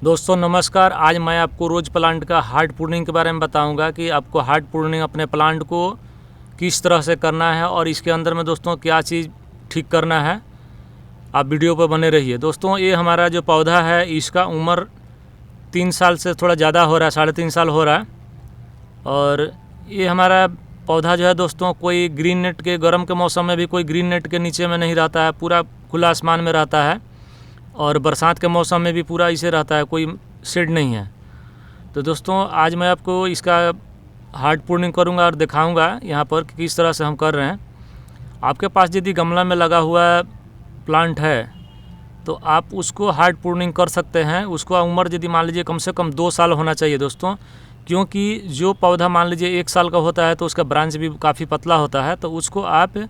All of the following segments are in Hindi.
दोस्तों नमस्कार। आज मैं आपको रोज़ प्लांट का हार्ड प्रूनिंग के बारे में बताऊंगा कि आपको हार्ड प्रूनिंग अपने प्लांट को किस तरह से करना है और इसके अंदर में दोस्तों क्या चीज़ ठीक करना है। आप वीडियो पर बने रहिए। दोस्तों ये हमारा जो पौधा है इसका उम्र 3 साल से थोड़ा ज़्यादा हो रहा है, 3.5 साल हो रहा है। और ये हमारा पौधा जो है दोस्तों कोई ग्रीन नेट के गर्म के मौसम में भी कोई ग्रीन नेट के नीचे में नहीं रहता है, पूरा खुला आसमान में रहता है। और बरसात के मौसम में भी पूरा इसे रहता है, कोई शेड नहीं है। तो दोस्तों आज मैं आपको इसका हार्ड प्रूनिंग करूंगा और दिखाऊंगा यहाँ पर कि किस तरह से हम कर रहे हैं। आपके पास यदि गमला में लगा हुआ प्लांट है तो आप उसको हार्ड प्रूनिंग कर सकते हैं। उसको उम्र यदि मान लीजिए कम से कम 2 साल होना चाहिए दोस्तों, क्योंकि जो पौधा मान लीजिए 1 साल का होता है तो उसका ब्रांच भी काफ़ी पतला होता है। तो उसको आप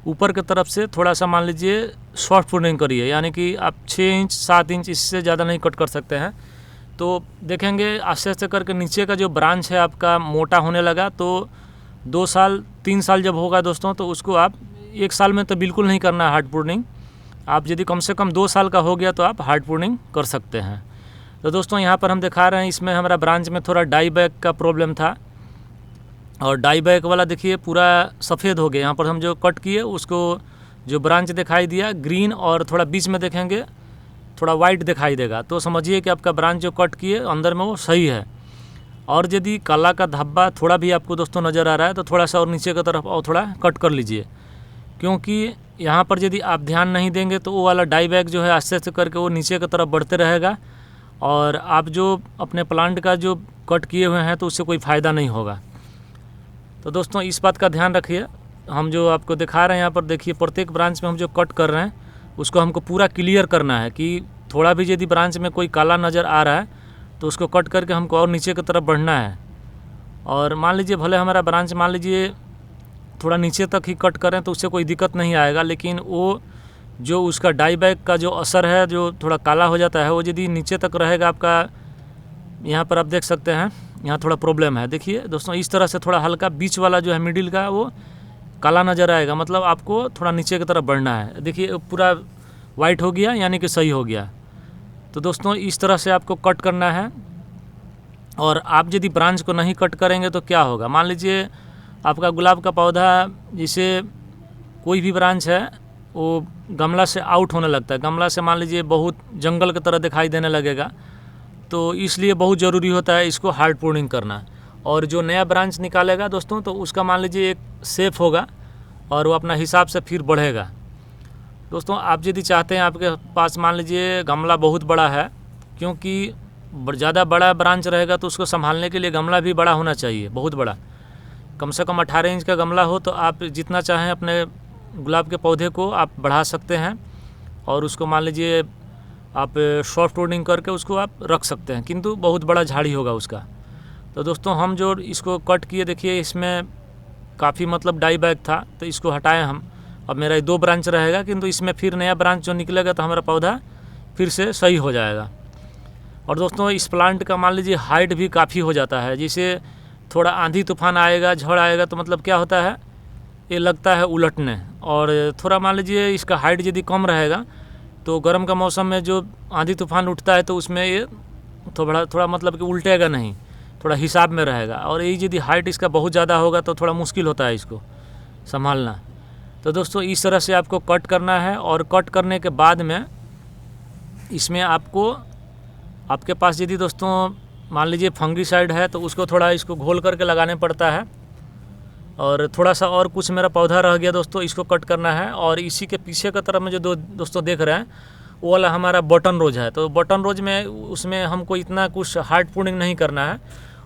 ऊपर की तरफ से थोड़ा सा मान लीजिए सॉफ्ट प्रूनिंग करिए, यानी कि आप 6 इंच 7 इंच इससे ज़्यादा नहीं कट कर सकते हैं। तो देखेंगे आस्ते आस्ते करके नीचे का जो ब्रांच है आपका मोटा होने लगा। तो 2 साल 3 साल जब होगा दोस्तों तो उसको आप 1 साल में तो बिल्कुल नहीं करना है हार्ड प्रूनिंग। आप यदि कम से कम 2 साल का हो गया तो आप हार्ड प्रूनिंग कर सकते हैं। तो दोस्तों यहाँ पर हम दिखा रहे हैं, इसमें हमारा ब्रांच में थोड़ा डाई बैक का प्रॉब्लम था और डाई बैक वाला देखिए पूरा सफ़ेद हो गया। यहाँ पर हम जो कट किए उसको जो ब्रांच दिखाई दिया ग्रीन, और थोड़ा बीच में देखेंगे थोड़ा वाइट दिखाई देगा, तो समझिए कि आपका ब्रांच जो कट किए अंदर में वो सही है। और यदि काला का धब्बा थोड़ा भी आपको दोस्तों नज़र आ रहा है तो थोड़ा सा और नीचे की तरफ और थोड़ा कट कर लीजिए, क्योंकि यहाँ पर यदि आप ध्यान नहीं देंगे तो वो वाला डाई बैक जो है आस्ते आस्ते करके वो नीचे की तरफ बढ़ते रहेगा और आप जो अपने प्लांट का जो कट किए हुए हैं तो उससे कोई फ़ायदा नहीं होगा। तो दोस्तों इस बात का ध्यान रखिए। हम जो आपको दिखा रहे हैं यहाँ पर देखिए, प्रत्येक ब्रांच में हम जो कट कर रहे हैं उसको हमको पूरा क्लियर करना है कि थोड़ा भी यदि ब्रांच में कोई काला नज़र आ रहा है तो उसको कट करके हमको और नीचे की तरफ बढ़ना है। और मान लीजिए भले हमारा ब्रांच मान लीजिए थोड़ा नीचे तक ही कट करें तो उससे कोई दिक्कत नहीं आएगा, लेकिन वो जो उसका डाई बैक का जो असर है जो थोड़ा काला हो जाता है वो यदि नीचे तक रहेगा आपका, यहाँ पर आप देख सकते हैं यहाँ थोड़ा प्रॉब्लम है। देखिए दोस्तों इस तरह से थोड़ा हल्का बीच वाला जो है मिडिल का वो काला नज़र आएगा, मतलब आपको थोड़ा नीचे की तरफ बढ़ना है। देखिए पूरा वाइट हो गया यानी कि सही हो गया। तो दोस्तों इस तरह से आपको कट करना है। और आप यदि ब्रांच को नहीं कट करेंगे तो क्या होगा, मान लीजिए आपका गुलाब का पौधा जिसे कोई भी ब्रांच है वो गमला से आउट होने लगता है, गमला से मान लीजिए बहुत जंगल की तरह दिखाई देने लगेगा। तो इसलिए बहुत ज़रूरी होता है इसको हार्ड प्रूनिंग करना। और जो नया ब्रांच निकालेगा दोस्तों तो उसका मान लीजिए एक सेफ होगा और वो अपना हिसाब से फिर बढ़ेगा। दोस्तों आप यदि चाहते हैं आपके पास मान लीजिए गमला बहुत बड़ा है, क्योंकि ज़्यादा बड़ा ब्रांच रहेगा तो उसको संभालने के लिए गमला भी बड़ा होना चाहिए, बहुत बड़ा, कम से कम 18 इंच का गमला हो तो आप जितना चाहें अपने गुलाब के पौधे को आप बढ़ा सकते हैं और उसको मान लीजिए आप सॉफ्ट प्रूनिंग करके उसको आप रख सकते हैं, किंतु बहुत बड़ा झाड़ी होगा उसका। तो दोस्तों हम जो इसको कट किए देखिए इसमें काफ़ी मतलब डाई बैक था तो इसको हटाएं हम। अब मेरा 2 ब्रांच रहेगा, किंतु इसमें फिर नया ब्रांच जो निकलेगा तो हमारा पौधा फिर से सही हो जाएगा। और दोस्तों इस प्लांट का मान लीजिए हाइट भी काफ़ी हो जाता है, जैसे थोड़ा आंधी तूफान आएगा झड़ आएगा तो मतलब क्या होता है ये लगता है उलटने। और थोड़ा मान लीजिए इसका हाइट यदि कम रहेगा तो गर्म का मौसम में जो आंधी तूफान उठता है तो उसमें ये थोड़ा मतलब कि उल्टेगा नहीं, थोड़ा हिसाब में रहेगा। और यही यदि हाइट इसका बहुत ज़्यादा होगा तो थोड़ा मुश्किल होता है इसको संभालना। तो दोस्तों इस तरह से आपको कट करना है। और कट करने के बाद में इसमें आपको आपके पास यदि दोस्तों मान लीजिए फंगीसाइड है तो उसको थोड़ा इसको घोल करके लगाने पड़ता है। और थोड़ा सा और कुछ मेरा पौधा रह गया दोस्तों, इसको कट करना है। और इसी के पीछे की तरफ में जो दोस्तों देख रहे हैं वो वाला हमारा बटन रोज है। तो बटन रोज में उसमें हमको इतना कुछ हार्ड प्रूनिंग नहीं करना है,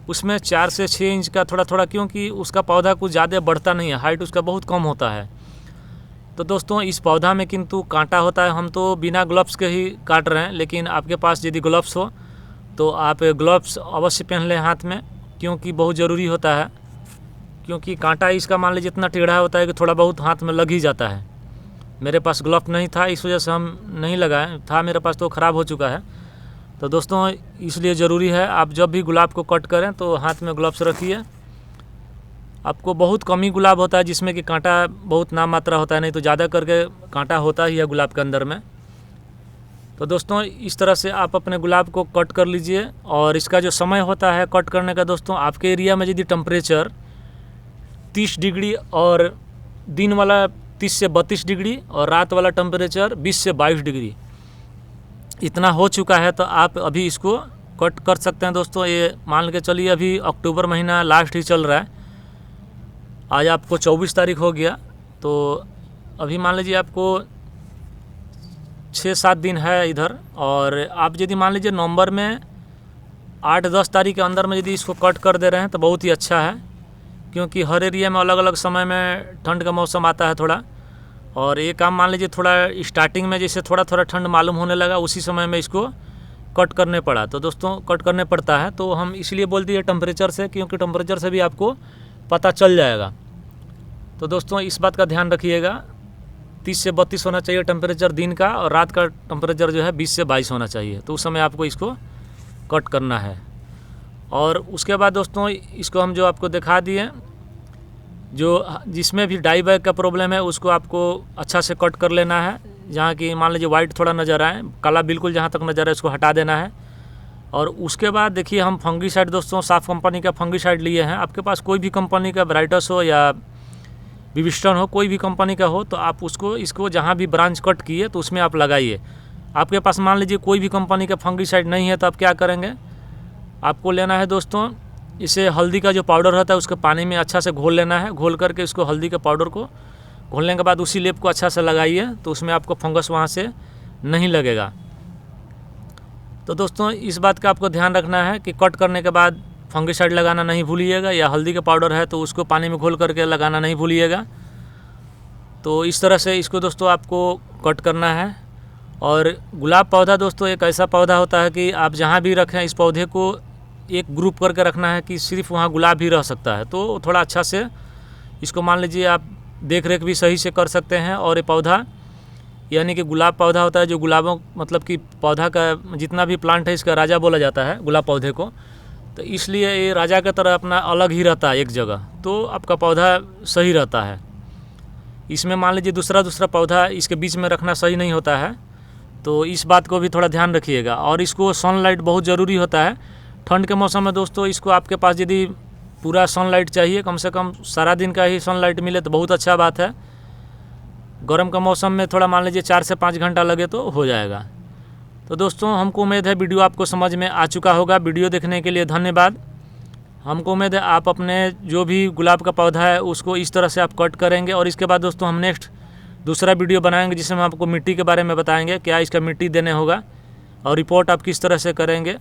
उसमें 4 से 6 इंच का थोड़ा थोड़ा, क्योंकि उसका पौधा कुछ ज़्यादा बढ़ता नहीं है, हाइट उसका बहुत कम होता है। तो दोस्तों इस पौधा में किंतु कांटा होता है, हम तो बिना ग्लव्स के ही काट रहे हैं, लेकिन आपके पास यदि ग्लव्स हो तो आप ग्लव्स अवश्य पहन लें हाथ में, क्योंकि बहुत ज़रूरी होता है। क्योंकि कांटा इसका मान लीजिए इतना टेढ़ा होता है कि थोड़ा बहुत हाथ में लग ही जाता है। मेरे पास ग्लव्स नहीं था इस वजह से हम नहीं लगाए, था मेरे पास तो ख़राब हो चुका है। तो दोस्तों इसलिए ज़रूरी है आप जब भी गुलाब को कट करें तो हाथ में ग्लव्स रखिए। आपको बहुत कम ही गुलाब होता है जिसमें कि कांटा बहुत नाम मात्रा होता है, नहीं तो ज़्यादा करके कांटा होता ही है गुलाब के अंदर में। तो दोस्तों इस तरह से आप अपने गुलाब को कट कर लीजिए। और इसका जो समय होता है कट करने का दोस्तों, आपके एरिया में यदि टेम्परेचर 30 डिग्री और दिन वाला 30 से 32 डिग्री और रात वाला टेम्परेचर 20 से 22 डिग्री इतना हो चुका है, तो आप अभी इसको कट कर सकते हैं दोस्तों। ये मान के चलिए अभी अक्टूबर महीना लास्ट ही चल रहा है, आज आपको 24 तारीख हो गया, तो अभी मान लीजिए आपको 6-7 दिन है इधर। और आप यदि मान लीजिए नवंबर में 8-10 तारीख के अंदर में यदि इसको कट कर दे रहे हैं तो बहुत ही अच्छा है, क्योंकि हर एरिया में अलग अलग समय में ठंड का मौसम आता है थोड़ा। और ये काम मान लीजिए थोड़ा स्टार्टिंग में जैसे थोड़ा थोड़ा ठंड मालूम होने लगा, उसी समय में इसको कट करने पड़ा। तो दोस्तों कट करने पड़ता है, तो हम इसलिए बोल दिए टेम्परेचर से, क्योंकि टेम्परेचर से भी आपको पता चल जाएगा। तो दोस्तों इस बात का ध्यान रखिएगा, 30 से 32 होना चाहिए टेम्परेचर दिन का, और रात का टेम्परेचर जो है 20 से 22 होना चाहिए। तो उस समय आपको इसको कट करना है। और उसके बाद दोस्तों इसको हम जो आपको दिखा दिए, जो जिसमें भी डाई बैग का प्रॉब्लम है उसको आपको अच्छा से कट कर लेना है। जहाँ की मान लीजिए वाइट थोड़ा नज़र आए, काला बिल्कुल जहाँ तक नज़र आए उसको हटा देना है। और उसके बाद देखिए हम फंगीसाइड दोस्तों साफ कंपनी का फंगीसाइड लिए हैं। आपके पास कोई भी कंपनी का ब्राइटस हो या विविस्टन हो, कोई भी कंपनी का हो, तो आप इसको जहाँ भी ब्रांच कट किए तो उसमें आप लगाइए। आपके पास मान लीजिए कोई भी कंपनी का फंगीसाइड नहीं है, तो आप क्या करेंगे, आपको लेना है दोस्तों, इसे हल्दी का जो पाउडर होता है उसके पानी में अच्छा से घोल लेना है। घोल करके इसको हल्दी के पाउडर को घोलने के बाद उसी लेप को अच्छा से लगाइए, तो उसमें आपको फंगस वहाँ से नहीं लगेगा। तो दोस्तों इस बात का आपको ध्यान रखना है कि कट करने के बाद फंगीसाइड लगाना नहीं भूलिएगा, या हल्दी का पाउडर है तो उसको पानी में घोल करके लगाना नहीं भूलिएगा। तो इस तरह से इसको दोस्तों आपको कट करना है। और गुलाब पौधा दोस्तों एक ऐसा पौधा होता है कि आप जहाँ भी रखें इस पौधे को एक ग्रुप करके रखना है कि सिर्फ वहाँ गुलाब ही रह सकता है। तो थोड़ा अच्छा से इसको मान लीजिए आप देख रेख भी सही से कर सकते हैं। और ये पौधा यानी कि गुलाब पौधा होता है जो गुलाबों मतलब कि पौधा का जितना भी प्लांट है इसका राजा बोला जाता है गुलाब पौधे को। तो इसलिए ये राजा की तरह अपना अलग ही रहता है एक जगह, तो आपका पौधा सही रहता है। इसमें मान लीजिए दूसरा पौधा इसके बीच में रखना सही नहीं होता है, तो इस बात को भी थोड़ा ध्यान रखिएगा। और इसको सनलाइट बहुत ज़रूरी होता है ठंड के मौसम में दोस्तों। इसको आपके पास यदि पूरा सनलाइट चाहिए, कम से कम सारा दिन का ही सनलाइट मिले तो बहुत अच्छा बात है। गर्म का मौसम में थोड़ा मान लीजिए 4 से 5 घंटा लगे तो हो जाएगा। तो दोस्तों हमको उम्मीद है वीडियो आपको समझ में आ चुका होगा। वीडियो देखने के लिए धन्यवाद। हमको उम्मीद है आप अपने जो भी गुलाब का पौधा है उसको इस तरह से आप कट करेंगे। और इसके बाद दोस्तों हम नेक्स्ट दूसरा वीडियो बनाएंगे जिसमें हम आपको मिट्टी के बारे में बताएंगे, क्या इसका मिट्टी देने होगा और रिपोर्ट आप किस तरह से करेंगे।